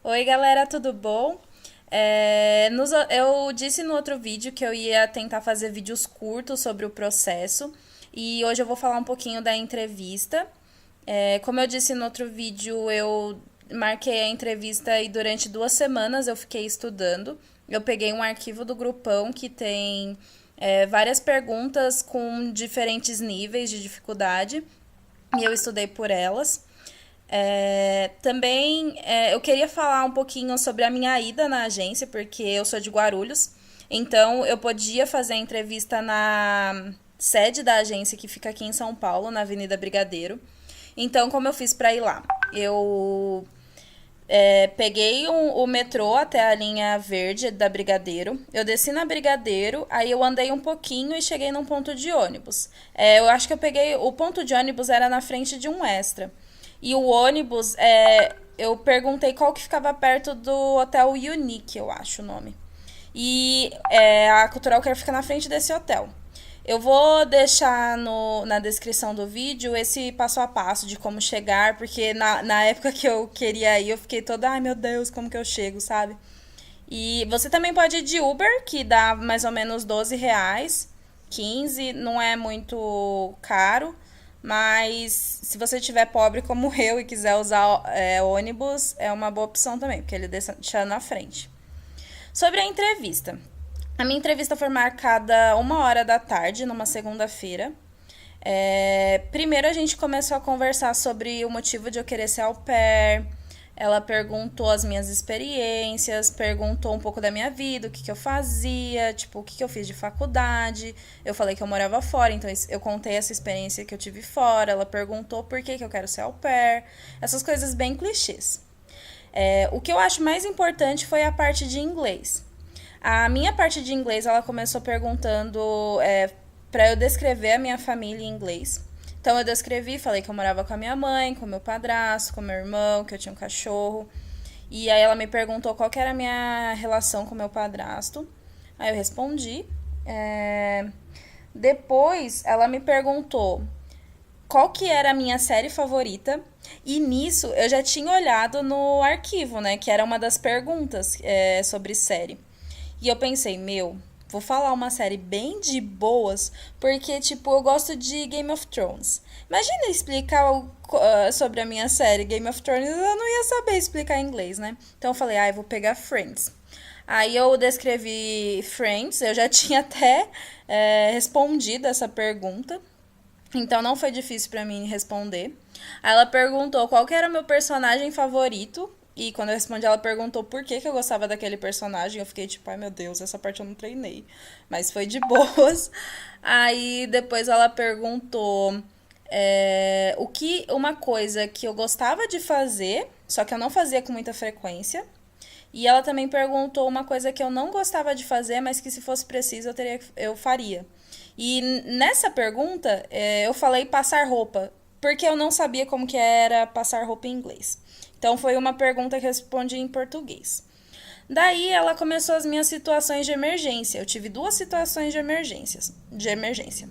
Oi, galera, tudo bom? Eu disse no outro vídeo que eu ia tentar fazer vídeos curtos sobre o processo e hoje eu vou falar um pouquinho da entrevista. Como eu disse no outro vídeo, eu marquei a entrevista e durante 2 semanas eu fiquei estudando. Eu peguei um arquivo do grupão que tem várias perguntas com diferentes níveis de dificuldade e eu estudei por elas. Também eu queria falar um pouquinho sobre a minha ida na agência, porque eu sou de Guarulhos, então eu podia fazer a entrevista na sede da agência que fica aqui em São Paulo, na Avenida Brigadeiro. Então, como eu fiz para ir lá? Eu peguei o metrô até a linha verde da Brigadeiro. Eu desci na Brigadeiro, aí eu andei um pouquinho e cheguei num ponto de ônibus. Eu acho que eu peguei. O ponto de ônibus era na frente de um extra. E o ônibus, eu perguntei qual que ficava perto do Hotel Unique, eu acho o nome. E a Cultural Care fica na frente desse hotel. Eu vou deixar na descrição do vídeo esse passo a passo de como chegar, porque na época que eu queria ir, eu fiquei toda, ai meu Deus, como que eu chego, sabe? E você também pode ir de Uber, que dá mais ou menos R$ 12, 15, não é muito caro, mas se você tiver pobre como eu e quiser usar ônibus, é uma boa opção também, porque ele deixa na frente. Sobre a entrevista. A minha entrevista foi marcada 1 hora da tarde, numa segunda-feira. Primeiro a gente começou a conversar sobre o motivo de eu querer ser au pair. Ela perguntou as minhas experiências, perguntou um pouco da minha vida, o que, que eu fazia, tipo, o que, que eu fiz de faculdade. Eu falei que eu morava fora, então eu contei essa experiência que eu tive fora. Ela perguntou por que, que eu quero ser au pair. Essas coisas bem clichês. O que eu acho mais importante foi a parte de inglês. A minha parte de inglês, ela começou perguntando para eu descrever a minha família em inglês. Então eu descrevi, falei que eu morava com a minha mãe, com meu padrasto, com meu irmão, que eu tinha um cachorro. E aí ela me perguntou qual que era a minha relação com meu padrasto. Aí eu respondi. Depois ela me perguntou qual que era a minha série favorita. E nisso eu já tinha olhado no arquivo, né? Que era uma das perguntas sobre série. E eu pensei, vou falar uma série bem de boas, porque, tipo, eu gosto de Game of Thrones. Imagina explicar sobre a minha série Game of Thrones, eu não ia saber explicar em inglês, né? Então eu falei, eu vou pegar Friends. Aí eu descrevi Friends, eu já tinha até respondido essa pergunta. Então não foi difícil pra mim responder. Aí ela perguntou qual que era o meu personagem favorito. E quando eu respondi, ela perguntou por que eu gostava daquele personagem. Eu fiquei tipo, ai meu Deus, essa parte eu não treinei. Mas foi de boas. Aí depois ela perguntou uma coisa que eu gostava de fazer, só que eu não fazia com muita frequência. E ela também perguntou uma coisa que eu não gostava de fazer, mas que se fosse preciso eu faria. E nessa pergunta, eu falei passar roupa, porque eu não sabia como que era passar roupa em inglês. Então foi uma pergunta que eu respondi em português. Daí ela começou as minhas situações de emergência. Eu tive 2 situações de emergência.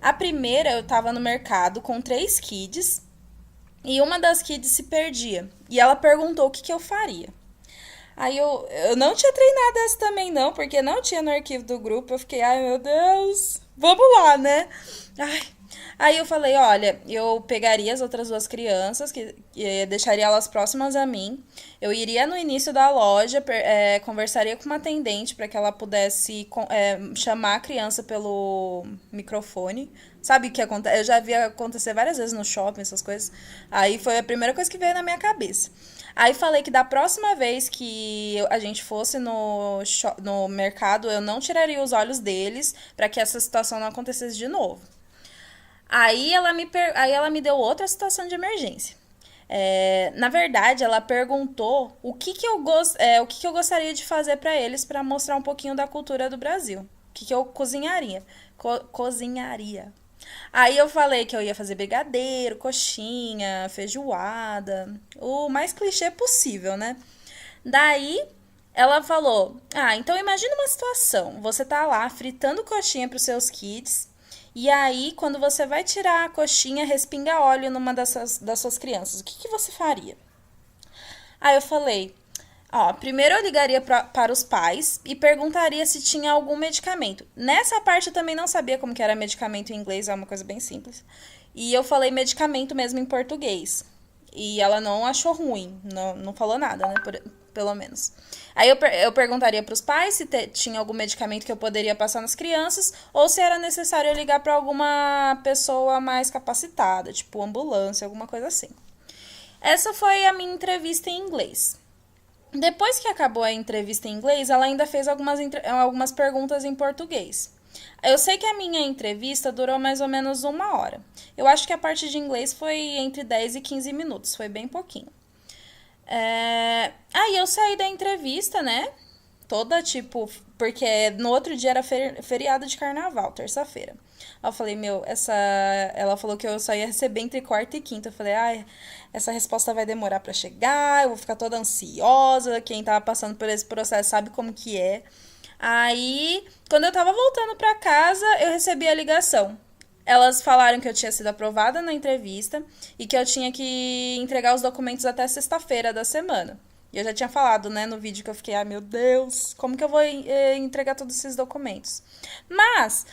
A primeira, eu estava no mercado com 3 kids e uma das kids se perdia. E ela perguntou o que eu faria. Aí eu não tinha treinado essa também, não, porque não tinha no arquivo do grupo. Eu fiquei, ai meu Deus, vamos lá, né? Ai. Aí eu falei, olha, eu pegaria as outras 2 crianças, que deixaria elas próximas a mim. Eu iria no início da loja, conversaria com uma atendente para que ela pudesse chamar a criança pelo microfone. Sabe o que acontece? Eu já vi acontecer várias vezes no shopping, essas coisas. Aí foi a primeira coisa que veio na minha cabeça. Aí falei que da próxima vez que a gente fosse no mercado, eu não tiraria os olhos deles para que essa situação não acontecesse de novo. Aí ela me deu outra situação de emergência. Na verdade, ela perguntou o que eu gostaria de fazer para eles para mostrar um pouquinho da cultura do Brasil. O que eu cozinharia. Cozinharia. Aí eu falei que eu ia fazer brigadeiro, coxinha, feijoada, o mais clichê possível, né? Daí ela falou: então imagina uma situação. Você tá lá fritando coxinha pros seus kids. E aí, quando você vai tirar a coxinha, respinga óleo numa das suas crianças. O que você faria? Aí eu falei, Ó, primeiro eu ligaria para os pais e perguntaria se tinha algum medicamento. Nessa parte eu também não sabia como que era medicamento em inglês, é uma coisa bem simples. E eu falei medicamento mesmo em português. E ela não achou ruim, não falou nada, né? Pelo menos. Aí eu perguntaria para os pais se tinha algum medicamento que eu poderia passar nas crianças ou se era necessário eu ligar para alguma pessoa mais capacitada, tipo ambulância, alguma coisa assim. Essa foi a minha entrevista em inglês. Depois que acabou a entrevista em inglês, ela ainda fez algumas perguntas em português. Eu sei que a minha entrevista durou mais ou menos 1 hora. Eu acho que a parte de inglês foi entre 10 e 15 minutos, foi bem pouquinho. Aí eu saí da entrevista, né? Toda tipo. Porque no outro dia era feriado de carnaval, terça-feira. Aí eu falei, meu, ela falou que eu só ia receber entre quarta e quinta. Eu falei, ai, essa resposta vai demorar pra chegar, eu vou ficar toda ansiosa. Quem tava passando por esse processo sabe como que é. Aí, quando eu tava voltando pra casa, eu recebi a ligação. Elas falaram que eu tinha sido aprovada na entrevista e que eu tinha que entregar os documentos até sexta-feira da semana. E eu já tinha falado, né, no vídeo que eu fiquei, meu Deus, como que eu vou entregar todos esses documentos? Mas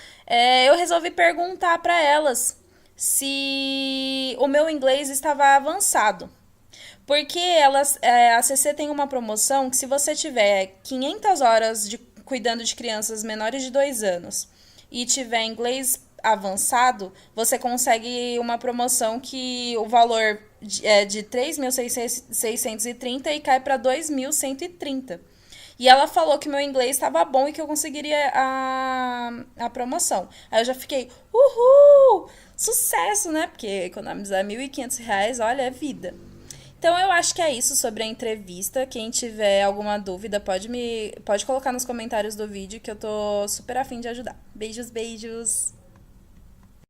eu resolvi perguntar para elas se o meu inglês estava avançado. Porque a CC tem uma promoção que se você tiver 500 horas cuidando de crianças menores de 2 anos e tiver inglês avançado, você consegue uma promoção que o valor é de 3.630 e cai para 2.130. E ela falou que meu inglês estava bom e que eu conseguiria a promoção. Aí eu já fiquei, uhul! Sucesso, né? Porque economizar R$ 1.500, olha, é vida. Então eu acho que é isso sobre a entrevista. Quem tiver alguma dúvida pode colocar nos comentários do vídeo que eu tô super afim de ajudar. Beijos, beijos!